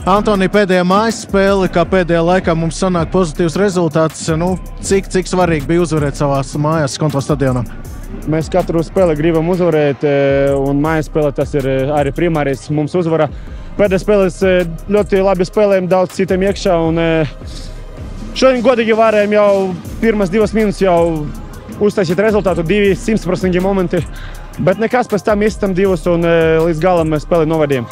Antonija, pēdējā mājas spēle, kā pēdējā laikā mums sanāk pozitīvs rezultāts. Cik svarīgi bija uzvarēt savās mājās Skonto stadionā? Mēs katru spēli gribam uzvarēt, un mājas spēle tas ir arī primārais mums uzvara. Pēdējā spēles ļoti labi spēlējam, daudz citam iekšā, un šodien godīgi varējām jau pirmas 2 minūtes jau uztaisīt rezultātu, 200% momenti, bet nekas pēc tam izstam 2 un līdz galam spēli novadījām.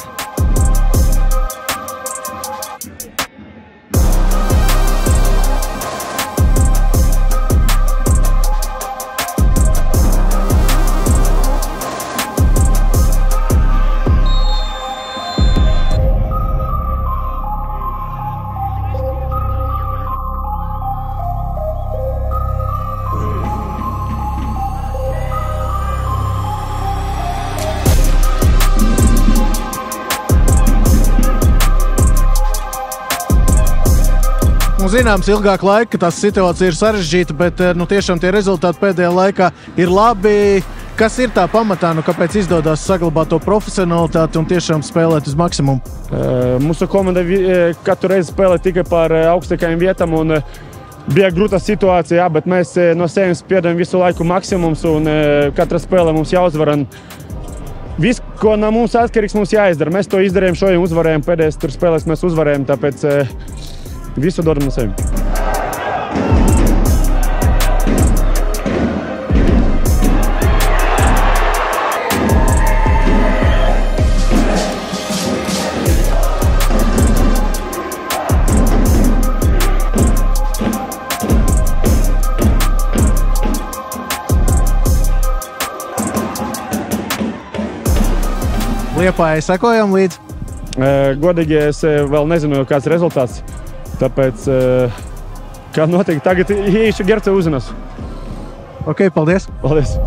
Zināms, ilgāk laika, ka tās situācija ir sarežģīta, bet tiešām tie rezultāti pēdējā laikā ir labi. Kas ir tā pamatā, kāpēc izdodas saglabāt to profesionalitāti un tiešām spēlēt uz maksimumu? Mūsu komanda katru reizi spēlē tikai par augstākajām vietām, un bija grūta situācija, bet mēs no sevis piedām visu laiku maksimums, un katra spēle mums jāuzvar. Viss, ko no mums atkarīgs, mums jāizdara. Mēs to izdarījām šodien, uzvarējām pēdējās spēlēs, mēs uzvarējām, tāpēc visu dodam no sevi. Liepājai sekojam līdzi? Godīgi, es vēl nezinu, kāds rezultāts. Tāpēc, kā notiek, tagad īši Gerce uzzinās. Ok, paldies! Paldies!